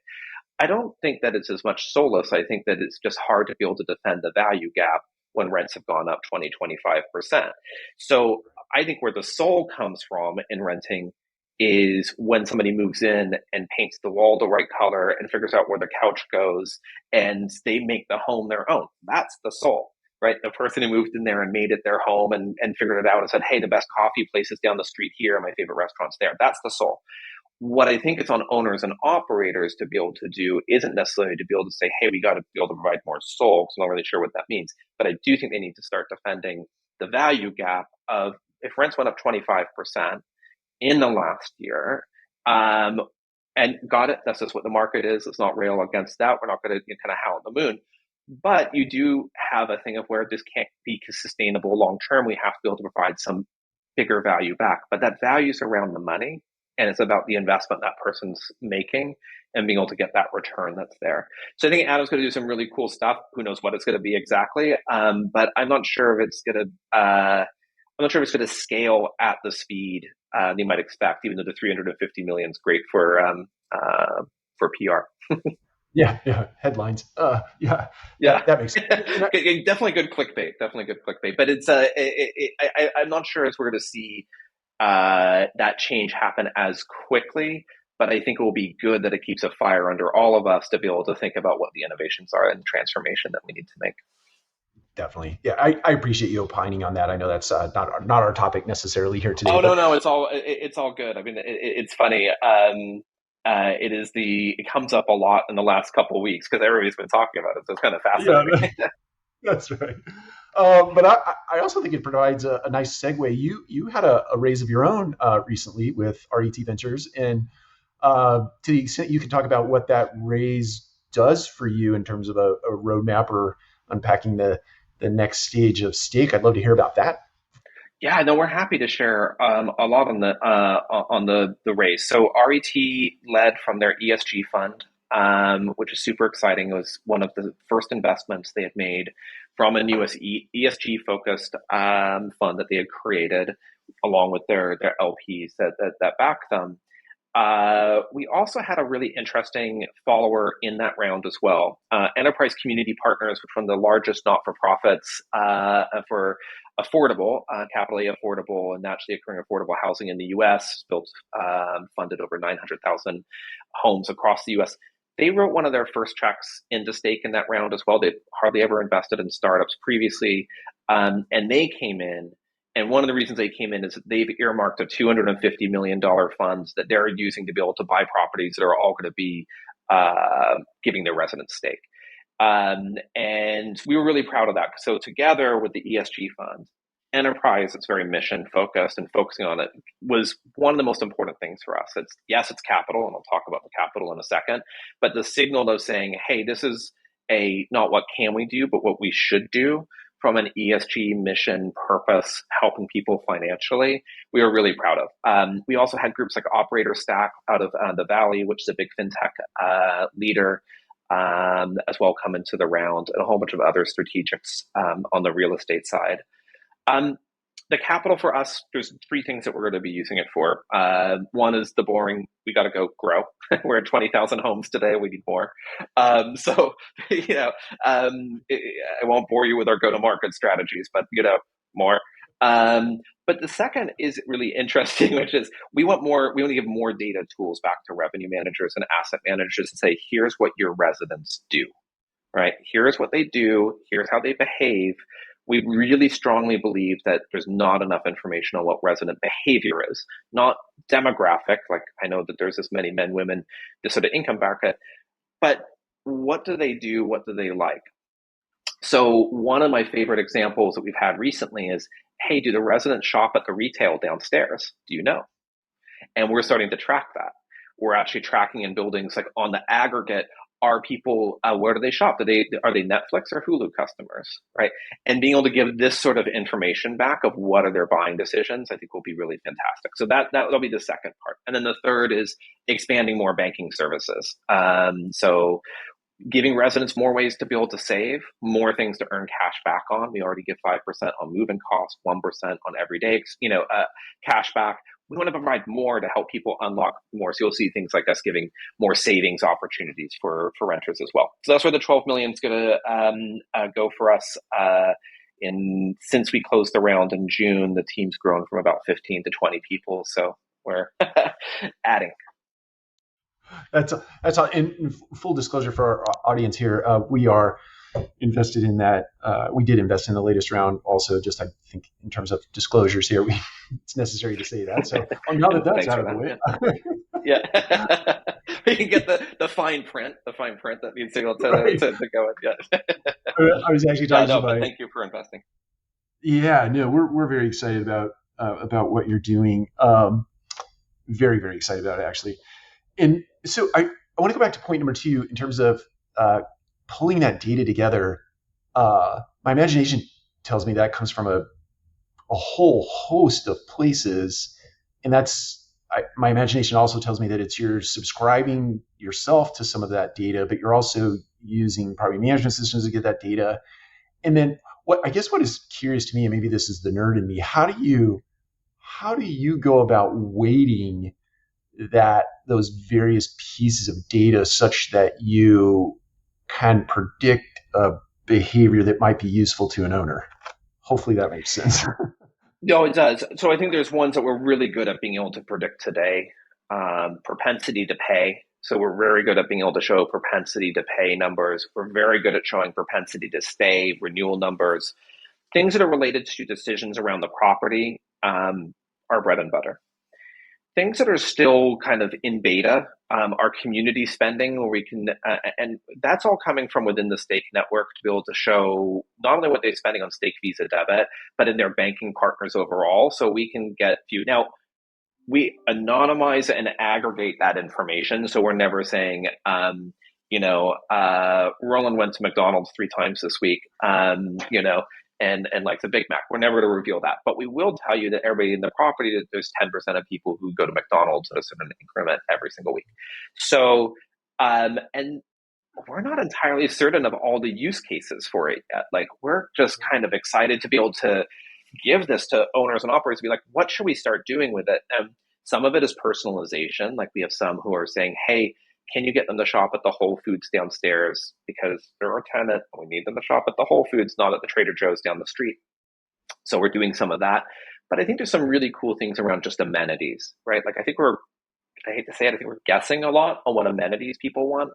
I don't think that it's as much soulless. I think that it's just hard to be able to defend the value gap when rents have gone up 20-25%. So I think where the soul comes from in renting is when somebody moves in and paints the wall the right color and figures out where the couch goes, and they make the home their own. That's the soul, right? The person who moved in there and made it their home, and figured it out and said, hey, the best coffee place is down the street here, and my favorite restaurant's there. That's the soul. What I think it's on owners and operators to be able to do isn't necessarily to be able to say, hey, we got to be able to provide more soul, because I'm not really sure what that means. But I do think they need to start defending the value gap of, if rents went up 25% in the last year, and got it, that's just what the market is. Let's not rail against that. We're not going to kind of howl at the moon. But you do have a thing of where this can't be sustainable long term. We have to be able to provide some bigger value back. But that value is around the money, and it's about the investment that person's making and being able to get that return that's there. So I think Adam's going to do some really cool stuff. Who knows what it's going to be exactly? But I'm not sure if it's going to. I'm not sure if it's going to scale at the speed they might expect, even though the 350 million is great for PR. Yeah, yeah, headlines. Yeah, Yeah, that makes sense. definitely good clickbait. Definitely good clickbait. But I'm not sure as we're going to see that change happen as quickly. But I think it will be good that it keeps a fire under all of us to be able to think about what the innovations are and transformation that we need to make. Definitely. Yeah, I appreciate you opining on that. I know that's not our topic necessarily here today, Oh but no, it's all good. I mean, it's funny. It comes up a lot in the last couple of weeks because everybody's been talking about it, so it's kind of yeah, fascinating. that's right. But I also think it provides a nice segue. You had a raise of your own recently with RET Ventures, and to the extent you can talk about what that raise does for you in terms of a roadmap or unpacking the next stage of Stake, I'd love to hear about that. Yeah, no, we're happy to share a lot on the race. So RET led from their ESG fund, which is super exciting. It was one of the first investments they had made from a newest ESG focused fund that they had created, along with their LPs that back them. We also had a really interesting follower in that round as well. Enterprise Community Partners, which one of the largest not-for-profits for affordable, capitally affordable, and naturally occurring affordable housing in the U.S., built, funded over 900,000 homes across the U.S. They wrote one of their first checks into Stake in that round as well. They'd hardly ever invested in startups previously, and they came in. And one of the reasons they came in is that they've earmarked a $250 million funds that they're using to be able to buy properties that are all going to be giving their residents stake. And we were really proud of that. So together with the ESG fund, enterprise that's very mission focused and focusing on it was one of the most important things for us. It's yes, it's capital, and I'll talk about the capital in a second, but the signal of saying, hey, this is a not what can we do, but what we should do from an ESG mission purpose, helping people financially, we were really proud of. We also had groups like Operator Stack out of the Valley, which is a big fintech leader, as well, come into the round, and a whole bunch of other strategics on the real estate side. Um, the capital for us, there's three things that we're going to be using it for. One is the boring, we got to go grow. We're at 20,000 homes today. We need more. So, you know, I won't bore you with our go-to-market strategies, but, more. But the second is really interesting, which is we want to give more data tools back to revenue managers and asset managers and say, here's what your residents do, right? Here's what they do. Here's how they behave. We really strongly believe that there's not enough information on what resident behavior is, not demographic. Like, I know that there's this many men, women, this sort of income bracket, but what do they do? What do they like? So one of my favorite examples that we've had recently is, hey, do the residents shop at the retail downstairs? Do you know? And we're starting to track that. We're actually tracking in buildings like on the aggregate. Are people, where do they shop? Are they Netflix or Hulu customers, right? And being able to give this sort of information back of what are their buying decisions, I think will be really fantastic. So that'll be the second part. And then the third is expanding more banking services. So giving residents more ways to be able to save, more things to earn cash back on. We already give 5% on move-in costs, 1% on everyday, cash back. We want to provide more to help people unlock more. So you'll see things like us giving more savings opportunities for renters as well. So that's where the 12 million is going to go for us. Since we closed the round in June, the team's grown from about 15 to 20 people. So we're adding. That's all. In full disclosure for our audience here, we are invested in that. We did invest in the latest round. Also, just I think in terms of disclosures here, it's necessary to say that. So now that that's out of the way, yeah, we can get the fine print, that needs to go right. to go in. Yeah, I was actually talking to but thank you for investing. Yeah, no, we're very excited about what you're doing. Very very excited about it actually. And so I want to go back to point number two in terms of pulling that data together. My imagination tells me that comes from a whole host of places. And my imagination also tells me that it's you're subscribing yourself to some of that data, but you're also using property management systems to get that data. And then what is curious to me, and maybe this is the nerd in me, how do you go about weighting those various pieces of data such that you can predict a behavior that might be useful to an owner? Hopefully that makes sense. No, it does. So I think there's ones that we're really good at being able to predict today. Propensity to pay. So we're very good at being able to show propensity to pay numbers. We're very good at showing propensity to stay, renewal numbers. Things that are related to decisions around the property are bread and butter. Things that are still kind of in beta are community spending, where we can, and that's all coming from within the stake network to be able to show not only what they're spending on stake Visa debit, but in their banking partners overall. So we can get view. Now, we anonymize and aggregate that information. So we're never saying, Roland went to McDonald's 3 times this week, and like the Big Mac. We're never going to reveal that. But we will tell you that everybody in the property, that there's 10% of people who go to McDonald's at a certain increment every single week. So, and we're not entirely certain of all the use cases for it yet. Like, we're just kind of excited to be able to give this to owners and operators, to be like, what should we start doing with it? And some of it is personalization. Like, we have some who are saying, hey, can you get them to shop at the Whole Foods downstairs because they're our tenant and we need them to shop at the Whole Foods, not at the Trader Joe's down the street. So we're doing some of that. But I think there's some really cool things around just amenities, right? Like, I hate to say it, I think we're guessing a lot on what amenities people want.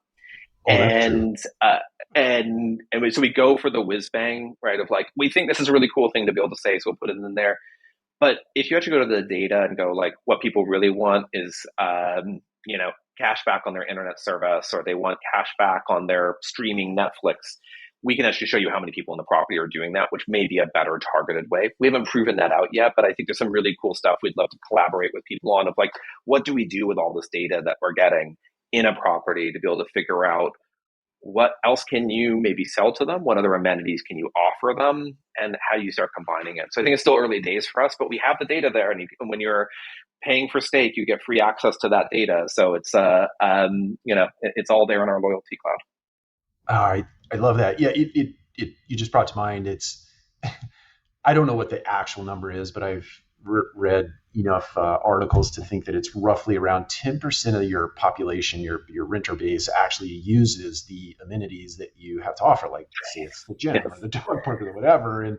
Oh, that's true. And so we go for the whiz bang, right? Of like, we think this is a really cool thing to be able to say, so we'll put it in there. But if you actually go to the data and go like, what people really want is, cash back on their internet service, or they want cash back on their streaming Netflix, we can actually show you how many people in the property are doing that, which may be a better targeted way. We haven't proven that out yet, but I think there's some really cool stuff we'd love to collaborate with people on, of like, what do we do with all this data that we're getting in a property to be able to figure out what else can you maybe sell to them? What other amenities can you offer them? And how do you start combining it? So I think it's still early days for us, but we have the data there. And when you're paying for stake, you get free access to that data. So it's, it's all there in our loyalty cloud. I love that. Yeah, you just brought to mind. It's I don't know what the actual number is, but I've read enough articles to think that it's roughly around 10% of your population, your renter base, actually uses the amenities that you have to offer, like say it's the gym or the dog park or whatever. And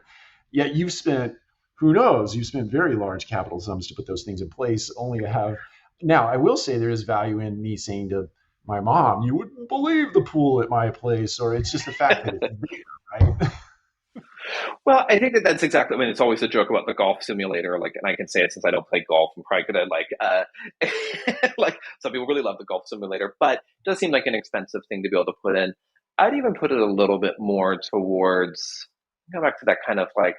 yet you've spent, who knows, you've spent very large capital sums to put those things in place, only to have. Now, I will say there is value in me saying to my mom, you wouldn't believe the pool at my place, or it's just the fact that it's bigger, right? Well, I think that's exactly. I mean, it's always a joke about the golf simulator. Like, and I can say it since I don't play golf. I'm probably gonna like some people really love the golf simulator, but it does seem like an expensive thing to be able to put in. I'd even put it a little bit more towards, go back to that kind of like,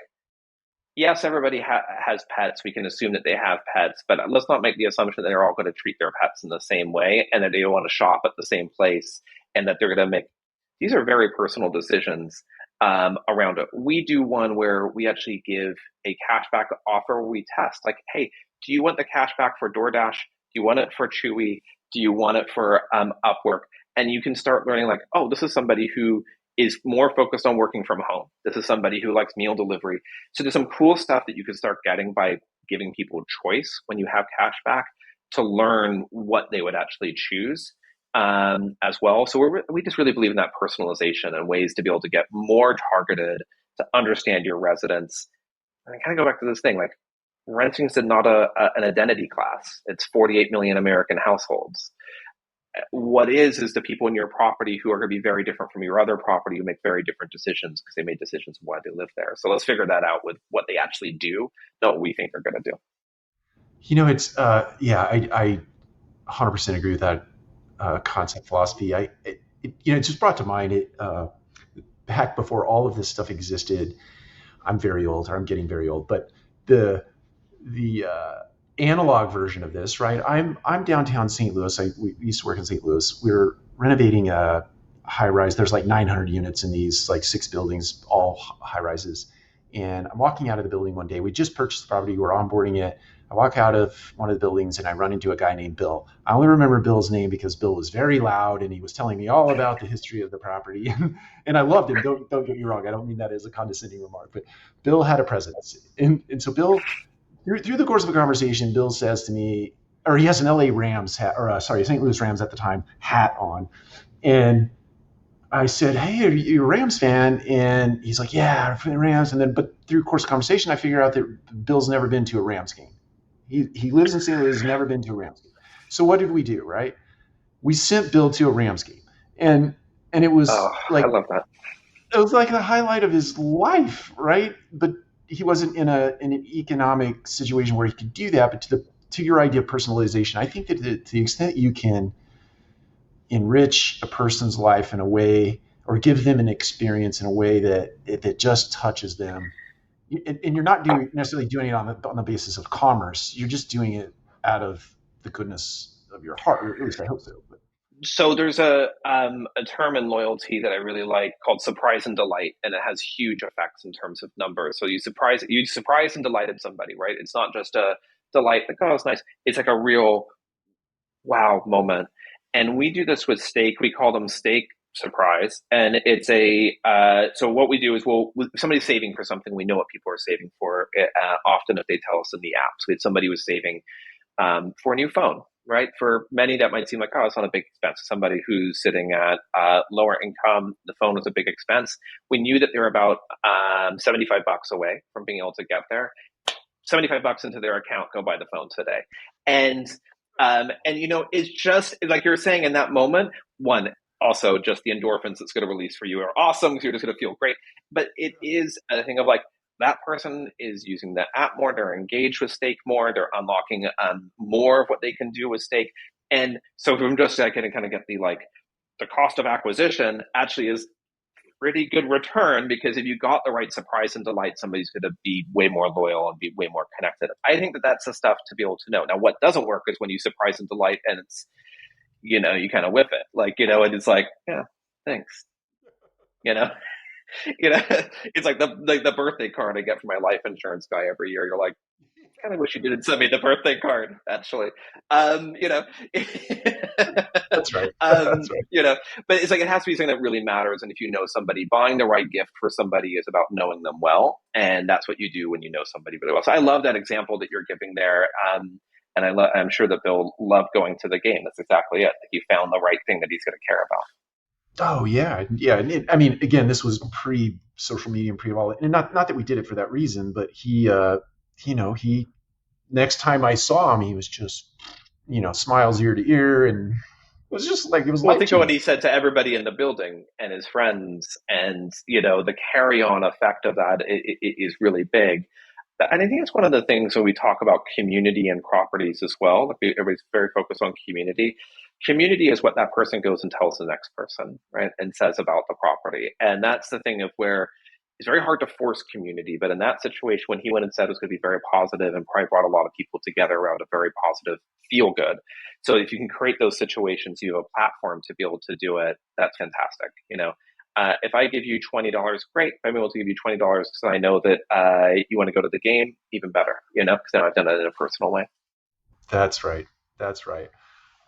yes, everybody has pets. We can assume that they have pets, but let's not make the assumption that they're all going to treat their pets in the same way, and that they want to shop at the same place, and that they're going to make. These are very personal decisions around it. We do one where we actually give a cashback offer where we test, like, hey, do you want the cashback for DoorDash? Do you want it for Chewy? Do you want it for Upwork? And you can start learning, like, oh, this is somebody who is more focused on working from home. This is somebody who likes meal delivery. So there's some cool stuff that you can start getting by giving people choice when you have cashback, to learn what they would actually choose as well. So we just really believe in that personalization and ways to be able to get more targeted, to understand your residents. And I kind of go back to this thing, like, renting is not an identity class. It's 48 million American households. What is the people in your property who are going to be very different from your other property, who make very different decisions because they made decisions of why they live there. So let's figure that out with what they actually do, not what we think they're going to do. It's I 100% agree with that concept philosophy. It just brought to mind it back before all of this stuff existed. I'm very old, or I'm getting very old, but the analog version of this, right? I'm downtown St. Louis. We used to work in St. Louis. We're renovating a high rise. There's like 900 units in these like 6 buildings, all high rises. And I'm walking out of the building one day. We just purchased the property. We're onboarding it. I walk out of one of the buildings and I run into a guy named Bill. I only remember Bill's name because Bill was very loud and he was telling me all about the history of the property. And I loved him. Don't get me wrong. I don't mean that as a condescending remark, but Bill had a presence. And so Bill, through the course of the conversation, Bill says to me, or he has an LA Rams hat, or St. Louis Rams at the time hat on. And I said, hey, are you a Rams fan? And he's like, yeah, I'm from the Rams. And then, but through the course of conversation, I figure out that Bill's never been to a Rams game. He lives in St. Louis, has never been to a Rams game. So what did we do, right? We sent Bill to a Rams game, and it Oh, was I like love that. the highlight of his life, right? But he wasn't in an economic situation where he could do that. But to your idea of personalization, I think that to the extent you can enrich a person's life in a way or give them an experience in a way that just touches them, and you're not necessarily doing it on the basis of commerce. You're just doing it out of the goodness of your heart, or at least I hope so. But, So there's a term in loyalty that I really like called surprise and delight, and it has huge effects in terms of numbers. So you surprise and delighted somebody, right? It's not just a delight like, oh, it's nice. It's like a real wow moment. And we do this with steak. We call them steak surprise. And it's a so what we do is somebody's saving for something. We know what people are saving for. Often if they tell us in the apps, we had somebody was saving for a new phone. Right. For many, that might seem like, oh, it's not a big expense. Somebody who's sitting at lower income, the phone was a big expense. We knew that they were about $75 away from being able to get there. $75 into their account, go buy the phone today. And it's just like you're saying in that moment, one, also just the endorphins it's going to release for you are awesome because you're just going to feel great. But it is a thing of like, that person is using the app more, they're engaged with Stake more, they're unlocking more of what they can do with Stake. And so from just I can kind of get the cost of acquisition actually is pretty good return, because if you got the right surprise and delight, somebody's going to be way more loyal and be way more connected. I think that that's the stuff to be able to know. Now, what doesn't work is when you surprise and delight and it's, you kind of whip it, and it's like, yeah, thanks, you know, it's like the birthday card I get from my life insurance guy every year. You're like, kind of wish you didn't send me the birthday card, actually. You know, that's right. um, That's right. you know, but it's like it has to be something that really matters. And if you know somebody, buying the right gift for somebody is about knowing them well, and that's what you do when you know somebody really well. So I love that example that you're giving there. And I'm sure that Bill loved going to the game. That's exactly it. He found the right thing that he's going to care about. Oh yeah, yeah. And I mean, again, this was pre social media and pre all, and not that we did it for that reason, but he next time I saw him, he was just smiles ear to ear, and it was just like it was Well, life think of what changing. he said to everybody in the building and his friends, and the carry-on effect of that is really big. And I think it's one of the things when we talk about community and properties as well. Like everybody's very focused on community. Community is what that person goes and tells the next person, right? And says about the property. And that's the thing of where it's very hard to force community. But in that situation, when he went and said it was going to be very positive and probably brought a lot of people together around a very positive feel good. So if you can create those situations, you have a platform to be able to do it. That's fantastic. If I give you $20, great. If I'm able to give you $20 because I know that you want to go to the game, even better. Because now I've done it in a personal way. That's right. That's right.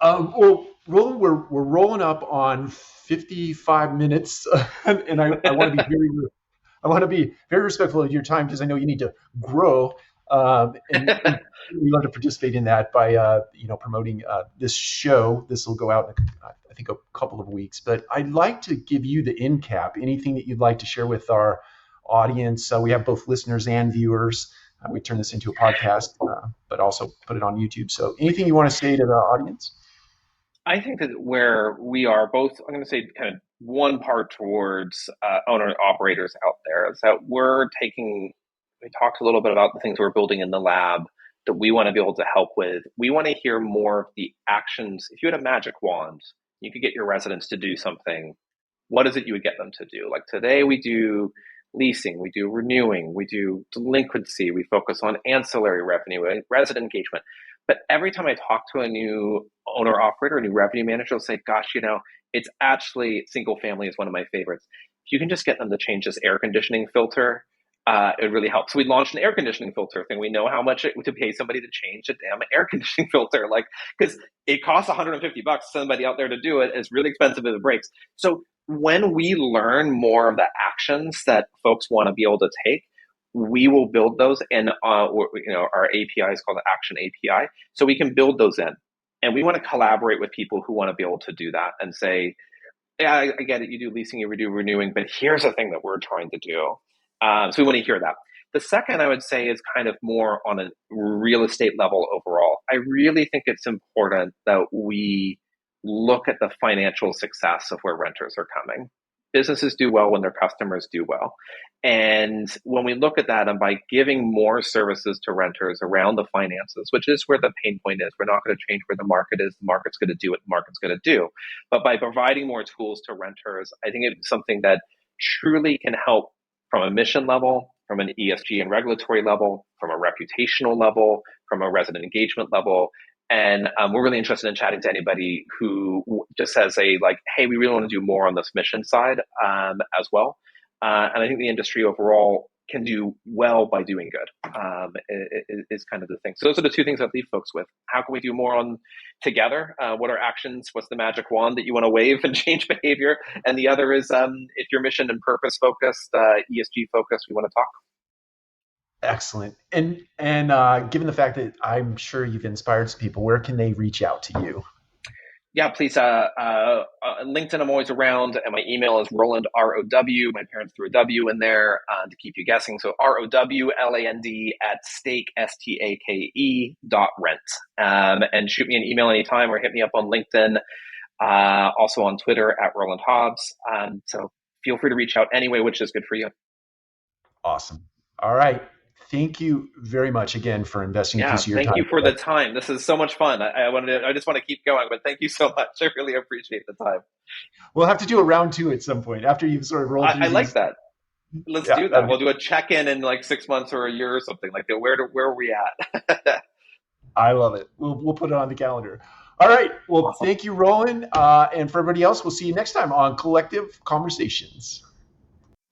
Well, Roland, we're rolling up on 55 minutes, and I want to be very respectful of your time because I know you need to grow, and we love to participate in that by promoting this show. This will go out in I think a couple of weeks, but I'd like to give you the end cap. Anything that you'd like to share with our audience? We have both listeners and viewers. We turn this into a podcast, but also put it on YouTube. So anything you want to say to the audience? I think that where we are both, I'm going to say kind of one part towards owner operators out there is that we talked a little bit about the things we're building in the lab that we want to be able to help with. We want to hear more of the actions. If you had a magic wand, you could get your residents to do something. What is it you would get them to do? Like today, we do leasing, we do renewing, we do delinquency, we focus on ancillary revenue, resident engagement. But every time I talk to a new owner operator, a new revenue manager, will say, gosh, it's actually single family is one of my favorites. If you can just get them to change this air conditioning filter, it really helps. So we launched an air conditioning filter thing. We know how much to pay somebody to change a damn air conditioning filter, because it costs $150 somebody out there to do it. It's really expensive if it breaks. So when we learn more of the actions that folks want to be able to take, we will build those, and our API is called the Action API, so we can build those in, and we want to collaborate with people who want to be able to do that and say, yeah, I get it, you do leasing, you do renewing, but here's the thing that we're trying to do. So we want to hear that. The second I would say is kind of more on a real estate level overall. I really think it's important that we look at the financial success of where renters are coming. Businesses do well when their customers do well. And when we look at that, and by giving more services to renters around the finances, which is where the pain point is, we're not going to change where the market is. The market's going to do what the market's going to do. But by providing more tools to renters, I think it's something that truly can help from a mission level, from an ESG and regulatory level, from a reputational level, from a resident engagement level. And we're really interested in chatting to anybody who just says hey, we really want to do more on this mission side as well. And I think the industry overall can do well by doing good is kind of the thing. So those are the two things I'd leave folks with. How can we do more on together? What are actions? What's the magic wand that you want to wave and change behavior? And the other is if you're mission and purpose focused, ESG focused, we want to talk. Excellent. And given the fact that I'm sure you've inspired some people, where can they reach out to you? Yeah, please. LinkedIn, I'm always around, and my email is Rowland, ROW. My parents threw a W in there to keep you guessing. So ROWLAND at stake, STAKE.rent. And shoot me an email anytime or hit me up on LinkedIn. Also on Twitter at Rowland Hobbs. So feel free to reach out anyway, which is good for you. Awesome. All right. Thank you very much again for investing a piece of your time. Thank you for the time. This is so much fun. I just want to keep going, but thank you so much. I really appreciate the time. We'll have to do a round 2 at some point after you've sort of rolled through I like that. Let's do that. We'll do a check-in in like 6 months or a year or something like that. Where are we at? I love it. We'll put it on the calendar. All right. Well, Thank you, Rowland. And for everybody else, we'll see you next time on Collective Conversations.